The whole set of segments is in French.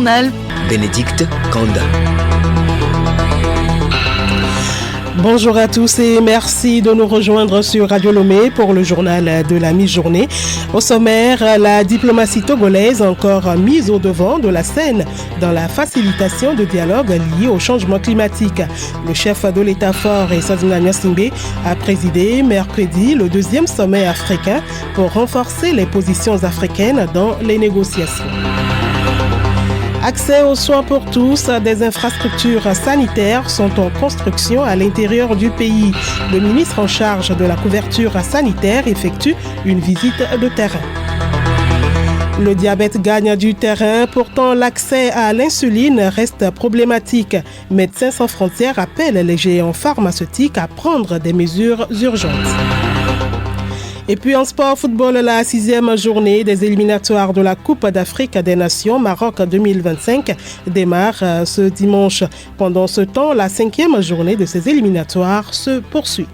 mi-journal. Bénédicte Kanda. Bonjour à tous et merci de nous rejoindre sur Radio Lomé pour le journal de la mi-journée. Au sommaire, la diplomatie togolaise encore mise au devant de la scène dans la facilitation de dialogue lié au changement climatique. Le chef de l'État fort Ssazina Gnassingbé a présidé mercredi le 2e sommet africain pour renforcer les positions africaines dans les négociations. Accès aux soins pour tous, des infrastructures sanitaires sont en construction à l'intérieur du pays. Le ministre en charge de la couverture sanitaire effectue une visite de terrain. Le diabète gagne du terrain, pourtant l'accès à l'insuline reste problématique. Médecins sans frontières appellent les géants pharmaceutiques à prendre des mesures urgentes. Et puis en sport football, la 6e journée des éliminatoires de la Coupe d'Afrique des Nations Maroc 2025 démarre ce dimanche. Pendant ce temps, la 5e journée de ces éliminatoires se poursuit.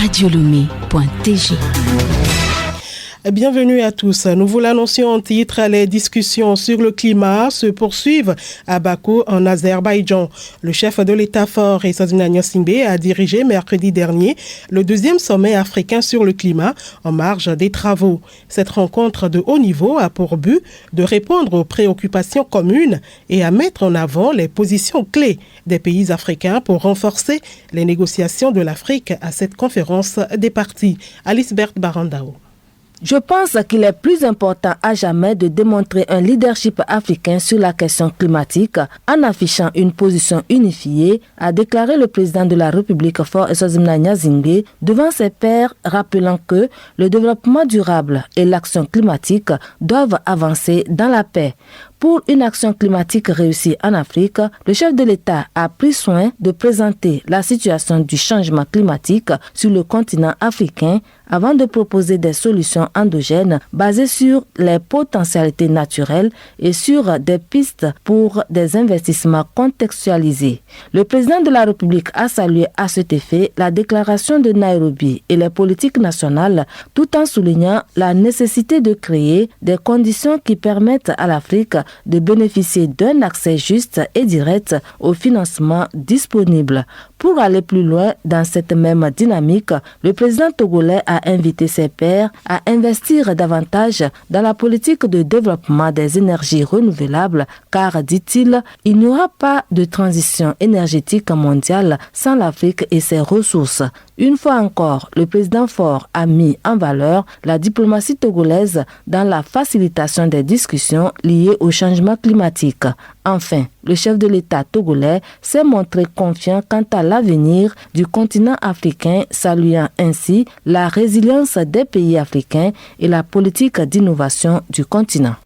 Radiolomé.tg. Bienvenue à tous. Nous vous l'annoncions en titre, les discussions sur le climat se poursuivent à Bakou en Azerbaïdjan. Le chef de l'État fort Ssazina Gnassingbé a dirigé mercredi dernier le 2e sommet africain sur le climat en marge des travaux. Cette rencontre de haut niveau a pour but de répondre aux préoccupations communes et à mettre en avant les positions clés des pays africains pour renforcer les négociations de l'Afrique à cette conférence des parties. Alice Berthe Barandao. Je pense qu'il est plus important à jamais de démontrer un leadership africain sur la question climatique en affichant une position unifiée, a déclaré le président de la République fort Ssazina Gnassingbé devant ses pairs, rappelant que le développement durable et l'action climatique doivent avancer dans la paix. Pour une action climatique réussie en Afrique, le chef de l'État a pris soin de présenter la situation du changement climatique sur le continent africain avant de proposer des solutions endogènes basées sur les potentialités naturelles et sur des pistes pour des investissements contextualisés. Le président de la République a salué à cet effet la déclaration de Nairobi et les politiques nationales tout en soulignant la nécessité de créer des conditions qui permettent à l'Afrique de bénéficier d'un accès juste et direct au financement disponible. Pour aller plus loin dans cette même dynamique, le président togolais a invité ses pairs à investir davantage dans la politique de développement des énergies renouvelables car, dit-il, il n'y aura pas de transition énergétique mondiale sans l'Afrique et ses ressources. Une fois encore, le président fort a mis en valeur la diplomatie togolaise dans la facilitation des discussions liées au changement climatique. Enfin, le chef de l'État togolais s'est montré confiant quant à l'avenir du continent africain, saluant ainsi la résilience des pays africains et la politique d'innovation du continent.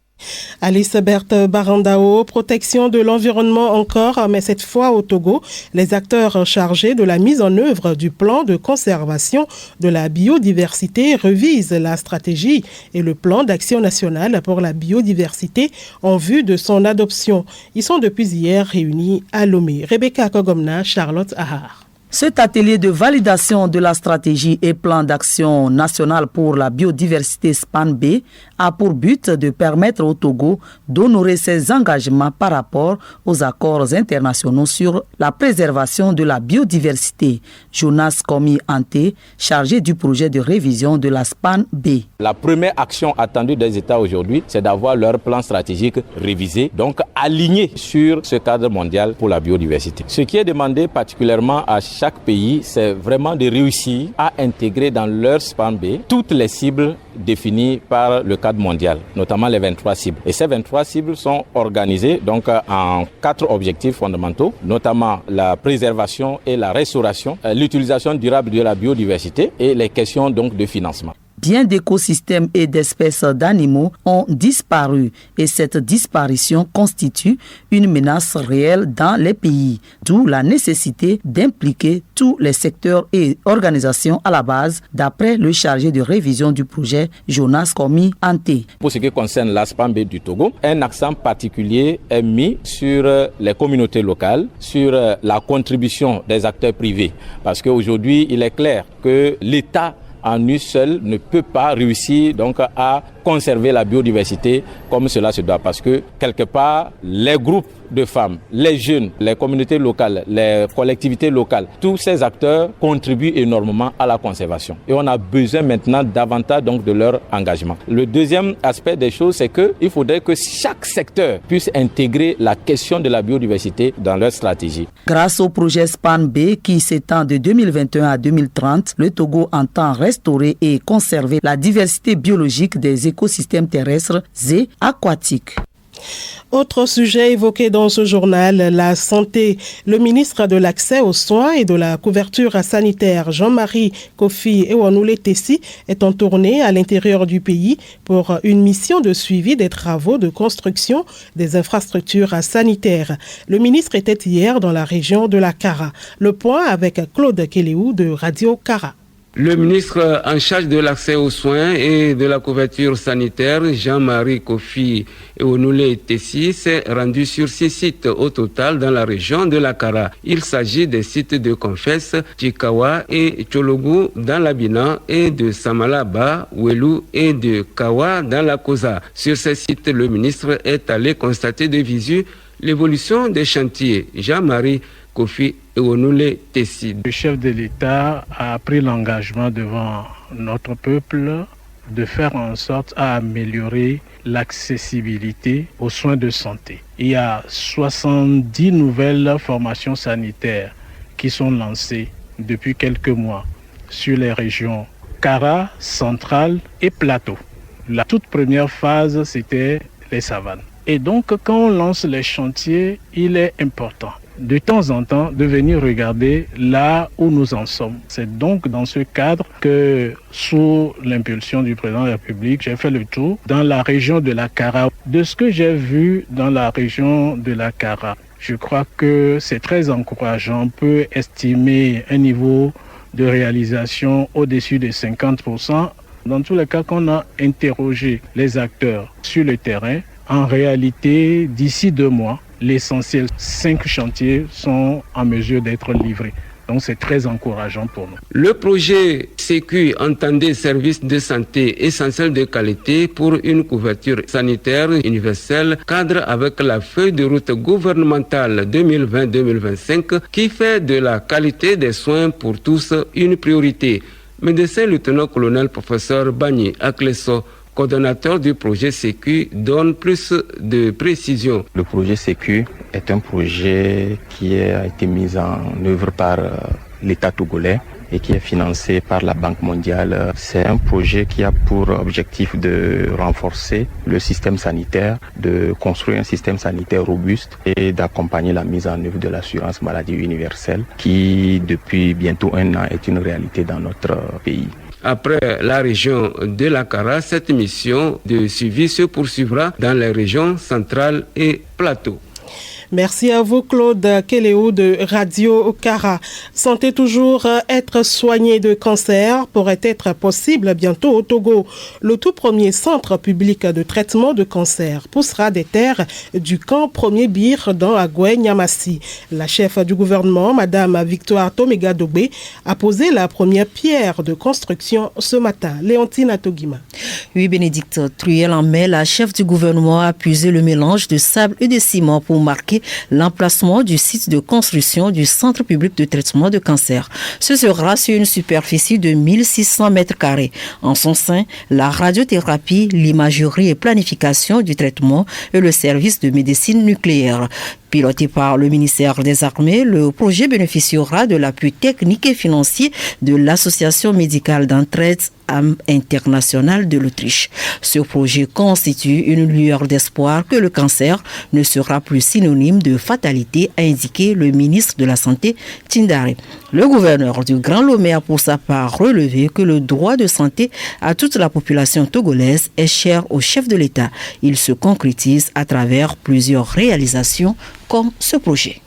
Alice Berthe Barandao, protection de l'environnement encore, mais cette fois au Togo, les acteurs chargés de la mise en œuvre du plan de conservation de la biodiversité revisent la stratégie et le plan d'action national pour la biodiversité en vue de son adoption. Ils sont depuis hier réunis à Lomé. Rebecca Kogomna, Charlotte Ahar. Cet atelier de validation de la stratégie et plan d'action national pour la biodiversité SPAN-B a pour but de permettre au Togo d'honorer ses engagements par rapport aux accords internationaux sur la préservation de la biodiversité. Jonas Komi Ante, chargé du projet de révision de la SPAN-B. La première action attendue des États aujourd'hui, c'est d'avoir leur plan stratégique révisé, donc aligné sur ce cadre mondial pour la biodiversité. Ce qui est demandé particulièrement à chaque pays, c'est vraiment de réussir à intégrer dans leur SPAN-B toutes les cibles définies par le cadre mondial, notamment les 23 cibles. Et ces 23 cibles sont organisées donc en 4 objectifs fondamentaux, notamment la préservation et la restauration, l'utilisation durable de la biodiversité et les questions donc de financement. bien d'écosystèmes et d'espèces d'animaux ont disparu et cette disparition constitue une menace réelle dans les pays, d'où la nécessité d'impliquer tous les secteurs et organisations à la base, d'après le chargé de révision du projet, Jonas Komi Ante. Pour ce qui concerne l'ASPAMB du Togo, un accent particulier est mis sur les communautés locales, sur la contribution des acteurs privés. Parce qu'aujourd'hui, il est clair que l'État en lui seul ne peut pas réussir donc à conserver la biodiversité comme cela se doit. Parce que quelque part, les groupes de femmes, les jeunes, les communautés locales, les collectivités locales, tous ces acteurs contribuent énormément à la conservation. Et on a besoin maintenant davantage donc de leur engagement. Le deuxième aspect des choses, c'est qu'il faudrait que chaque secteur puisse intégrer la question de la biodiversité dans leur stratégie. Grâce au projet SPAN-B qui s'étend de 2021 à 2030, le Togo entend restaurer et conserver la diversité biologique des écosystèmes terrestres et aquatiques. Autre sujet évoqué dans ce journal, la santé. Le ministre de l'Accès aux soins et de la couverture sanitaire, Jean-Marie Kofi Ewonoule-Tessi, est en tournée à l'intérieur du pays pour une mission de suivi des travaux de construction des infrastructures sanitaires. Le ministre était hier dans la région de la Kara. Le point avec Claude Kéléou de Radio Kara. Le ministre en charge de l'accès aux soins et de la couverture sanitaire, Jean-Marie Kofi Ewonoule-Tessi, s'est rendu sur 6 sites au total dans la région de la Kara. Il s'agit des sites de Confesse, Chikawa et Tchologu dans la Bina et de Samalaba, Welu et de Kawa dans la Koza. Sur ces sites, le ministre est allé constater de visu l'évolution des chantiers. Jean-Marie Kofi Ewonoule-Tessi. Le chef de l'État a pris l'engagement devant notre peuple de faire en sorte à améliorer l'accessibilité aux soins de santé. Il y a 70 nouvelles formations sanitaires qui sont lancées depuis quelques mois sur les régions Kara, Centrale et Plateau. La toute première phase, c'était les savanes. Et donc, quand on lance les chantiers, il est important de temps en temps de venir regarder là où nous en sommes. C'est donc dans ce cadre que, sous l'impulsion du président de la République, j'ai fait le tour dans la région de la Kara. De ce que j'ai vu dans la région de la Kara, je crois que c'est très encourageant. On peut estimer un niveau de réalisation au-dessus de 50%. Dans tous les cas qu'on a interrogé les acteurs sur le terrain, en réalité, d'ici 2 mois, l'essentiel, 5 chantiers sont en mesure d'être livrés. Donc c'est très encourageant pour nous. Le projet Sécu entendait services de santé essentiels de qualité pour une couverture sanitaire universelle, cadre avec la feuille de route gouvernementale 2020-2025 qui fait de la qualité des soins pour tous une priorité. Médecin lieutenant-colonel professeur Bagni Aklesso, coordonnateur du projet Sécu, donne plus de précisions. Le projet Sécu est un projet qui a été mis en œuvre par l'État togolais et qui est financé par la Banque mondiale. C'est un projet qui a pour objectif de renforcer le système sanitaire, de construire un système sanitaire robuste et d'accompagner la mise en œuvre de l'assurance maladie universelle qui, depuis bientôt 1 an, est une réalité dans notre pays. Après la région de la Kara, cette mission de suivi se poursuivra dans les régions centrales et plateaux. Merci à vous, Claude Kéléou de Radio Kara. Santé toujours, être soigné de cancer pourrait être possible bientôt au Togo. Le tout premier centre public de traitement de cancer poussera des terres du camp Premier Bir dans Agoué Niamassi. La chef du gouvernement, Madame Victoire Tomega Dobé, a posé la première pierre de construction ce matin. Léontine Atogima. Oui, Bénédicte Truyel en mai, la chef du gouvernement a puisé le mélange de sable et de ciment pour marquer l'emplacement du site de construction du centre public de traitement de cancer. Ce sera sur une superficie de 1600 mètres carrés. En son sein, la radiothérapie, l'imagerie et planification du traitement et le service de médecine nucléaire. Piloté par le ministère des Armées, le projet bénéficiera de l'appui technique et financier de l'Association médicale d'entraide internationale de l'Autriche. Ce projet constitue une lueur d'espoir que le cancer ne sera plus synonyme de fatalité, a indiqué le ministre de la Santé, Tindare. Le gouverneur du Grand Lomé a pour sa part relevé que le droit de santé à toute la population togolaise est cher au chef de l'État. Il se concrétise à travers plusieurs réalisations comme ce projet.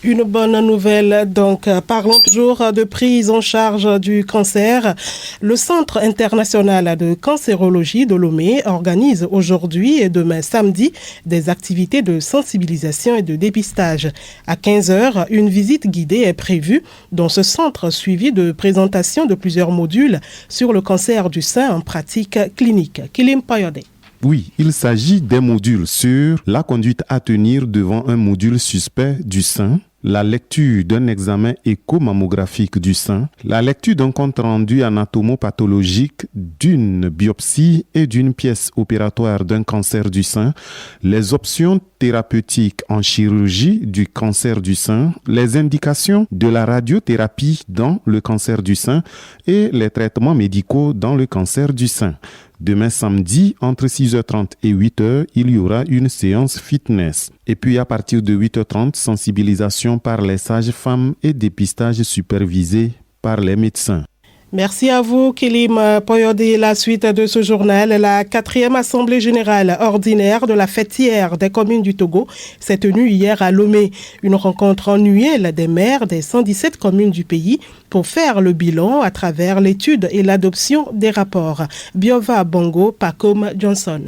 Une bonne nouvelle, donc, parlons toujours de prise en charge du cancer. Le Centre international de cancérologie de Lomé organise aujourd'hui et demain samedi des activités de sensibilisation et de dépistage. À 15h, une visite guidée est prévue dans ce centre suivi de présentation de plusieurs modules sur le cancer du sein en pratique clinique. Kilim Payode. Oui, il s'agit des modules sur la conduite à tenir devant un module suspect du sein, la lecture d'un examen échomammographique du sein, la lecture d'un compte rendu anatomopathologique d'une biopsie et d'une pièce opératoire d'un cancer du sein, les options thérapeutiques en chirurgie du cancer du sein, les indications de la radiothérapie dans le cancer du sein et les traitements médicaux dans le cancer du sein. Demain samedi, entre 6h30 et 8h, il y aura une séance fitness. Et puis à partir de 8h30, sensibilisation par les sages-femmes et dépistage supervisé par les médecins. Merci à vous, Kilim Poyode. La suite de ce journal, la 4e Assemblée générale ordinaire de la fêtière des communes du Togo s'est tenue hier à Lomé. Une rencontre annuelle des maires des 117 communes du pays pour faire le bilan à travers l'étude et l'adoption des rapports. Biova Bongo, Pacom Johnson.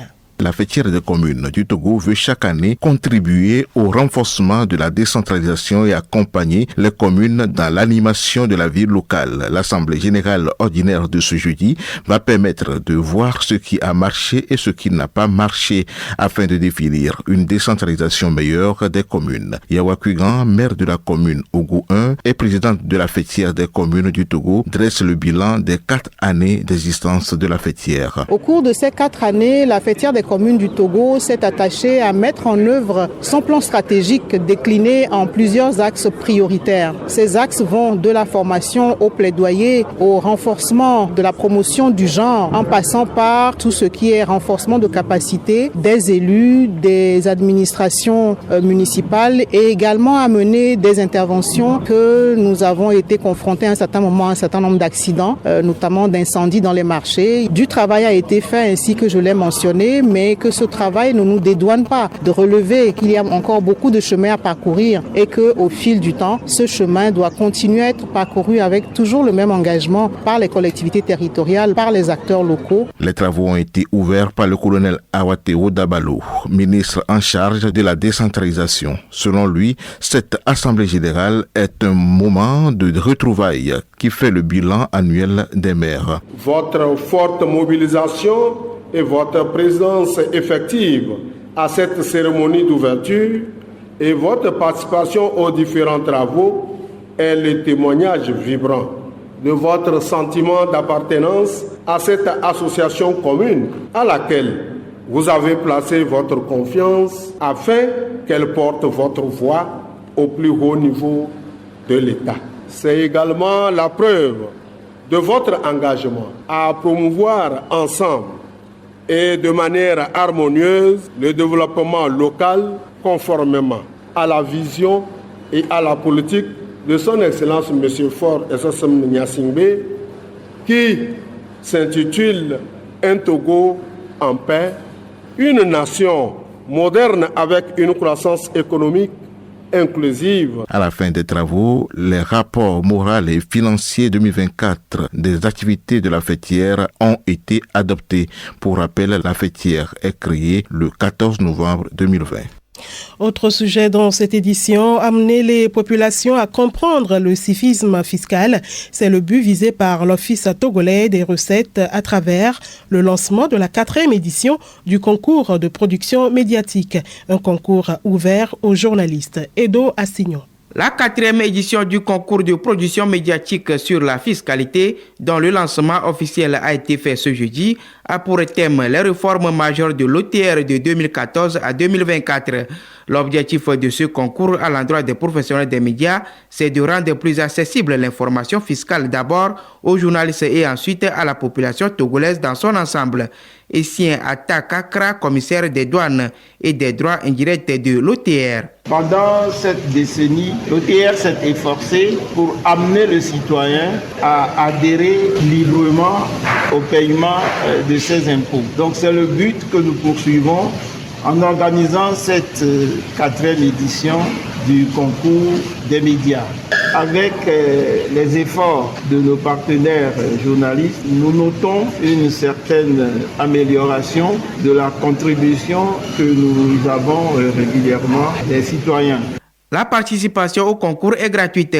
La fêtière des communes du Togo veut chaque année contribuer au renforcement de la décentralisation et accompagner les communes dans l'animation de la vie locale. L'Assemblée générale ordinaire de ce jeudi va permettre de voir ce qui a marché et ce qui n'a pas marché afin de définir une décentralisation meilleure des communes. Yawa Kuigan, maire de la commune Ogo 1 et présidente de la fêtière des communes du Togo, dresse le bilan des 4 années d'existence de la fêtière. Au cours de ces 4 années, la fêtière des communes du Togo s'est attachée à mettre en œuvre son plan stratégique décliné en plusieurs axes prioritaires. Ces axes vont de la formation au plaidoyer, au renforcement de la promotion du genre, en passant par tout ce qui est renforcement de capacité des élus, des administrations municipales et également à mener des interventions que nous avons été confrontés à un certain moment à un certain nombre d'accidents, notamment d'incendies dans les marchés. Du travail a été fait ainsi que je l'ai mentionné, mais que ce travail ne nous dédouane pas de relever qu'il y a encore beaucoup de chemin à parcourir et qu'au fil du temps, ce chemin doit continuer à être parcouru avec toujours le même engagement par les collectivités territoriales, par les acteurs locaux. Les travaux ont été ouverts par le colonel Awateo Dabalo, ministre en charge de la décentralisation. Selon lui, cette assemblée générale est un moment de retrouvailles qui fait le bilan annuel des maires. Votre forte mobilisation et votre présence effective à cette cérémonie d'ouverture et votre participation aux différents travaux est le témoignage vibrant de votre sentiment d'appartenance à cette association commune à laquelle vous avez placé votre confiance afin qu'elle porte votre voix au plus haut niveau de l'État. C'est également la preuve de votre engagement à promouvoir ensemble et de manière harmonieuse le développement local conformément à la vision et à la politique de son Excellence M. Faure Essassem Nyasingbe qui s'intitule « Un Togo en paix, une nation moderne avec une croissance économique inclusive. » À la fin des travaux, les rapports moraux et financiers 2024 des activités de la fêtière ont été adoptés. Pour rappel, la fêtière est créée le 14 novembre 2020. Autre sujet dans cette édition, amener les populations à comprendre le civisme fiscal. C'est le but visé par l'Office togolais des recettes à travers le lancement de la 4e édition du concours de production médiatique. Un concours ouvert aux journalistes. Edo Assignon. La 4e édition du concours de production médiatique sur la fiscalité, dont le lancement officiel a été fait ce jeudi, a pour thème les réformes majeures de l'OTR de 2014 à 2024. L'objectif de ce concours à l'endroit des professionnels des médias, c'est de rendre plus accessible l'information fiscale d'abord aux journalistes et ensuite à la population togolaise dans son ensemble. Essien Atakakra, commissaire des douanes et des droits indirects de l'OTR. Pendant cette décennie, l'OTR s'est efforcé pour amener le citoyen à adhérer librement au paiement de ses impôts. Donc c'est le but que nous poursuivons en organisant cette 4e édition du concours des médias. Avec les efforts de nos partenaires journalistes, nous notons une certaine amélioration de la contribution que nous avons régulièrement des citoyens. La participation au concours est gratuite,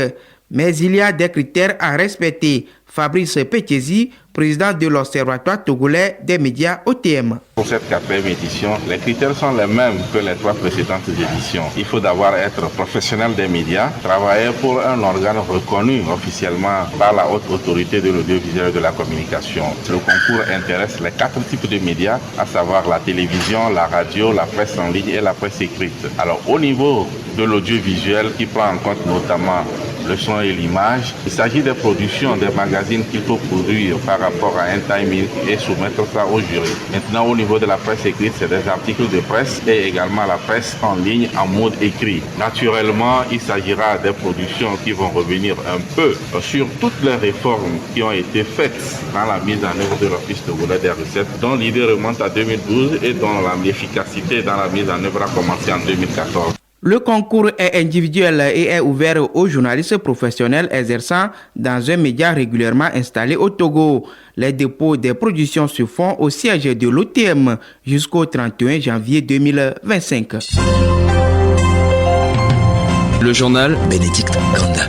mais il y a des critères à respecter. Fabrice Pétiesi, président de l'Observatoire togolais des médias OTM. Pour cette 4e édition, les critères sont les mêmes que les 3 précédentes éditions. Il faut d'abord être professionnel des médias, travailler pour un organe reconnu officiellement par la haute autorité de l'audiovisuel et de la communication. Le concours intéresse les 4 types de médias, à savoir la télévision, la radio, la presse en ligne et la presse écrite. Alors au niveau de l'audiovisuel qui prend en compte notamment le son et l'image, il s'agit des productions, des magazines qu'il faut produire par rapport à un timing et soumettre ça au jury. Maintenant, au niveau de la presse écrite, c'est des articles de presse et également la presse en ligne en mode écrit. Naturellement, il s'agira des productions qui vont revenir un peu sur toutes les réformes qui ont été faites dans la mise en œuvre de l'Office togolais des recettes, dont l'idée remonte à 2012 et dont l'efficacité dans la mise en œuvre a commencé en 2014. Le concours est individuel et est ouvert aux journalistes professionnels exerçant dans un média régulièrement installé au Togo. Les dépôts des productions se font au siège de l'OTM jusqu'au 31 janvier 2025. Le journal Bénédicte Kanda.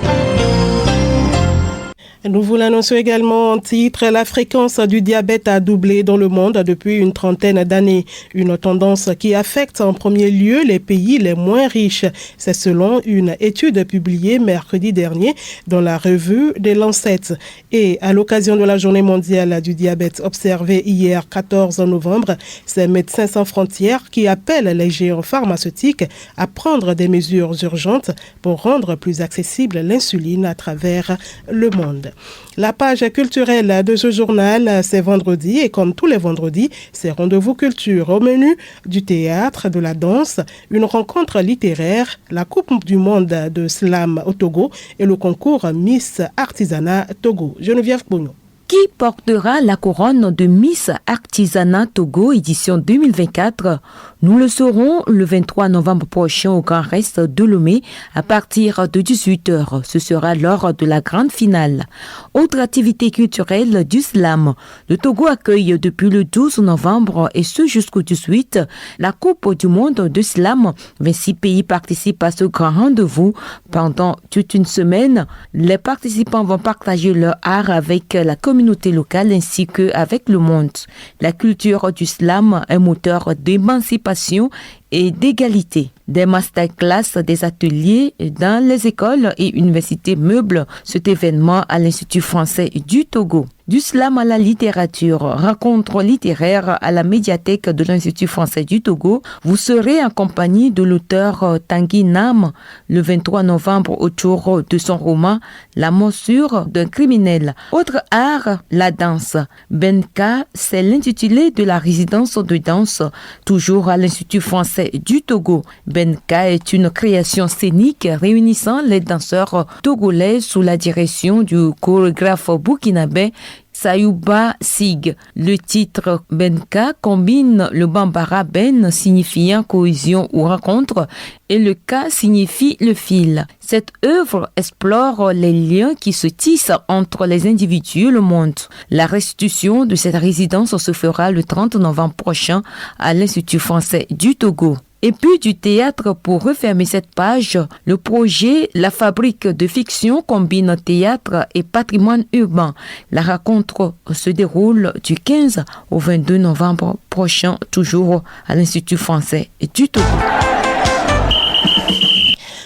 Nous vous l'annonçons également en titre, la fréquence du diabète a doublé dans le monde depuis une trentaine d'années. Une tendance qui affecte en premier lieu les pays les moins riches. C'est selon une étude publiée mercredi dernier dans la revue des Lancet. Et à l'occasion de la journée mondiale du diabète observée hier 14 novembre, c'est Médecins sans frontières qui appellent les géants pharmaceutiques à prendre des mesures urgentes pour rendre plus accessible l'insuline à travers le monde. La page culturelle de ce journal, c'est vendredi et comme tous les vendredis, c'est rendez-vous culture au menu du théâtre, de la danse, une rencontre littéraire, la Coupe du monde de slam au Togo et le concours Miss Artisanat Togo. Geneviève Pogno. Qui portera la couronne de Miss Artisanat Togo édition 2024? Nous le saurons le 23 novembre prochain au Grand Reste de Lomé à partir de 18h. Ce sera lors de la grande finale. Autre activité culturelle du slam. Le Togo accueille depuis le 12 novembre et ce jusqu'au 18 la Coupe du monde de slam. 26 pays participent à ce grand rendez-vous. Pendant toute une semaine, les participants vont partager leur art avec la communauté locale ainsi qu'avec le monde. La culture du slam est moteur d'émancipation et d'égalité. Des masterclass, des ateliers dans les écoles et universités meublent cet événement à l'Institut français du Togo. Du slam à la littérature, rencontre littéraire à la médiathèque de l'Institut français du Togo. Vous serez en compagnie de l'auteur Tanguy Nam le 23 novembre autour de son roman La morsure d'un criminel. Autre art, la danse. Benka, c'est l'intitulé de la résidence de danse, toujours à l'Institut français du Togo. Benka est une création scénique réunissant les danseurs togolais sous la direction du chorégraphe burkinabé Sayouba Sig. Le titre Benka combine le bambara ben signifiant cohésion ou rencontre et le ka signifie le fil. Cette œuvre explore les liens qui se tissent entre les individus et le monde. La restitution de cette résidence se fera le 30 novembre prochain à l'Institut français du Togo. Et puis du théâtre pour refermer cette page, le projet La Fabrique de Fiction combine théâtre et patrimoine urbain. La rencontre se déroule du 15 au 22 novembre prochain, toujours à l'Institut français du Togo.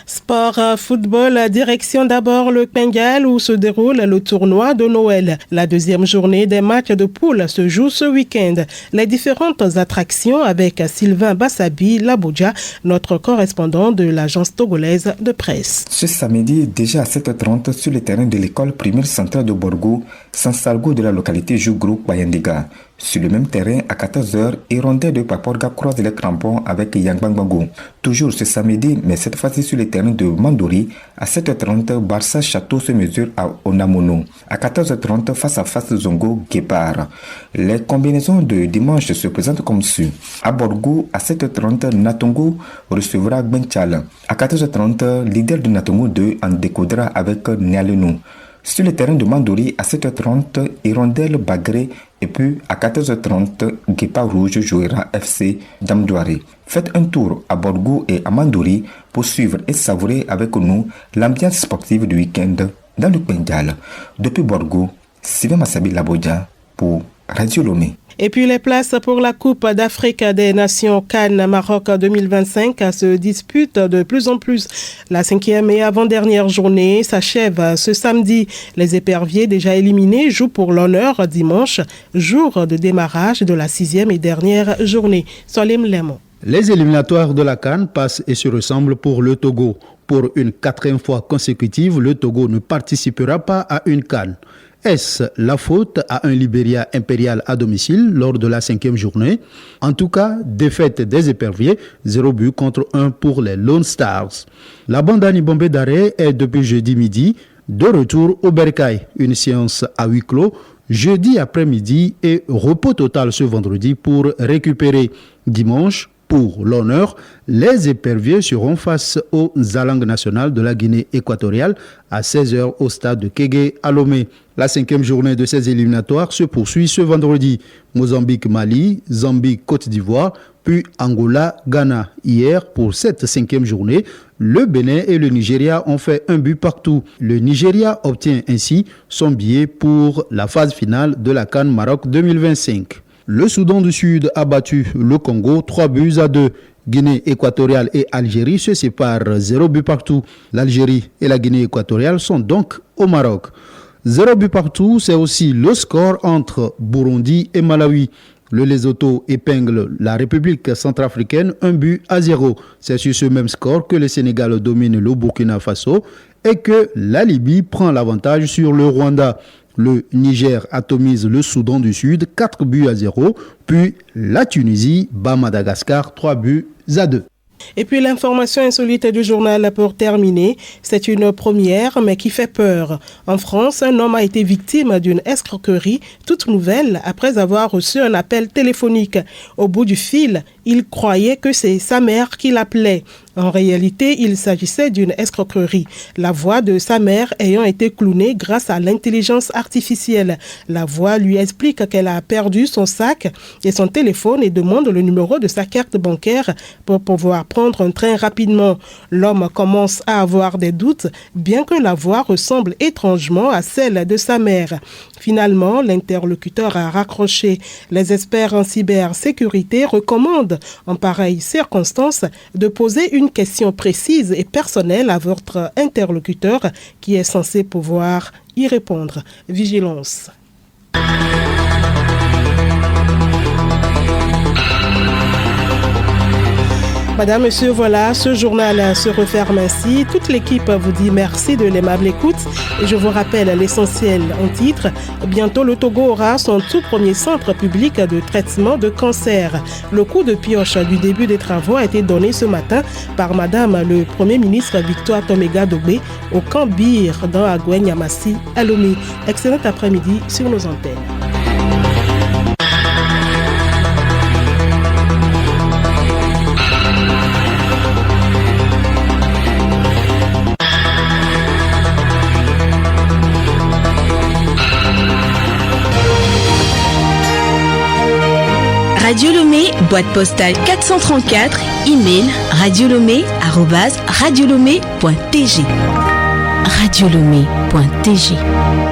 Sport, football, direction d'abord le Bengale où se déroule le tournoi de Noël. La deuxième journée des matchs de poule se joue ce week-end. Les différentes attractions avec Sylvain Bassabi Labodja, notre correspondant de l'agence togolaise de presse. Ce samedi, déjà à 7h30, sur le terrain de l'école primaire centrale de Borgo, Sansalgo de la localité joue groupe Bayandega. Sur le même terrain, à 14h, Hirondelle de Paporga croise les crampons avec Yangbangbango. Toujours ce samedi, mais cette fois-ci sur le terrain de Mandori, à 7h30, Barça Château se mesure à Onamono. À 14h30, face à face Zongo Guépard. Les combinaisons de dimanche se présentent comme suit. À Borgo, à 7h30, Natongo recevra Benchal. À 14h30, leader de Natongo 2 en décodera avec Nialeno. Sur le terrain de Mandori, à 7h30, Hirondelle Bagré et puis à 14h30, Guépa Rouge jouera FC Damdouari. Faites un tour à Borgo et à Mandori pour suivre et savourer avec nous l'ambiance sportive du week-end dans le Bengale. Depuis Borgo, Sylvain Bassabi Labodja pour Radio Lomé. Et puis les places pour la Coupe d'Afrique des Nations CAN Maroc 2025 se disputent de plus en plus. La 5e et avant-dernière journée s'achève ce samedi. Les éperviers déjà éliminés jouent pour l'honneur dimanche, jour de démarrage de la 6e et dernière journée. Solim Lemon. Les éliminatoires de la CAN passent et se ressemblent pour le Togo. Pour une 4e fois consécutive, le Togo ne participera pas à une CAN. Est-ce la faute à un Libéria impérial à domicile lors de la 5e journée? En tout cas, défaite des éperviers, 0 but contre 1 pour les Lone Stars. La Bandani Bombay d'Arrêt est depuis jeudi midi de retour au Bercail. Une séance à huis clos jeudi après-midi et repos total ce vendredi pour récupérer. Dimanche, pour l'honneur, les éperviers seront face aux Zalang nationales de la Guinée équatoriale à 16h au stade de Kégué à Lomé. La 5e journée de ces éliminatoires se poursuit ce vendredi. Mozambique-Mali, Zambie-Côte d'Ivoire, puis Angola-Ghana. Hier, pour cette 5e journée, le Bénin et le Nigeria ont fait un but partout. Le Nigeria obtient ainsi son billet pour la phase finale de la CAN Maroc 2025. Le Soudan du Sud a battu le Congo 3-2. Guinée équatoriale et Algérie se séparent 0 but partout. L'Algérie et la Guinée équatoriale sont donc au Maroc. 0 but partout, c'est aussi le score entre Burundi et Malawi. Le Lesotho épingle la République centrafricaine 1-0. C'est sur ce même score que le Sénégal domine le Burkina Faso et que la Libye prend l'avantage sur le Rwanda. Le Niger atomise le Soudan du Sud 4-0, puis la Tunisie bat Madagascar 3-2. Et puis l'information insolite du journal pour terminer, c'est une première mais qui fait peur. En France, un homme a été victime d'une escroquerie toute nouvelle après avoir reçu un appel téléphonique. Au bout du fil, il croyait que c'est sa mère qui l'appelait. En réalité, il s'agissait d'une escroquerie. La voix de sa mère ayant été clonée grâce à l'intelligence artificielle. La voix lui explique qu'elle a perdu son sac et son téléphone et demande le numéro de sa carte bancaire pour pouvoir prendre un train rapidement. L'homme commence à avoir des doutes, bien que la voix ressemble étrangement à celle de sa mère. Finalement, l'interlocuteur a raccroché. Les experts en cybersécurité recommandent, en pareille circonstance, de poser une question précise et personnelle à votre interlocuteur qui est censé pouvoir y répondre. Vigilance. Madame, Monsieur, voilà, ce journal se referme ainsi. Toute l'équipe vous dit merci de l'aimable écoute. Et je vous rappelle l'essentiel en titre. Bientôt, le Togo aura son tout premier centre public de traitement de cancer. Le coup de pioche du début des travaux a été donné ce matin par Madame le Premier ministre Victoire Toméga Dogbe au camp Bir dans Agoué Yamassi à Lomé. Excellent après-midi sur nos antennes. Radio Lomé, boîte postale 434, email radiolomé@radiolomé.tg. radiolomé.tg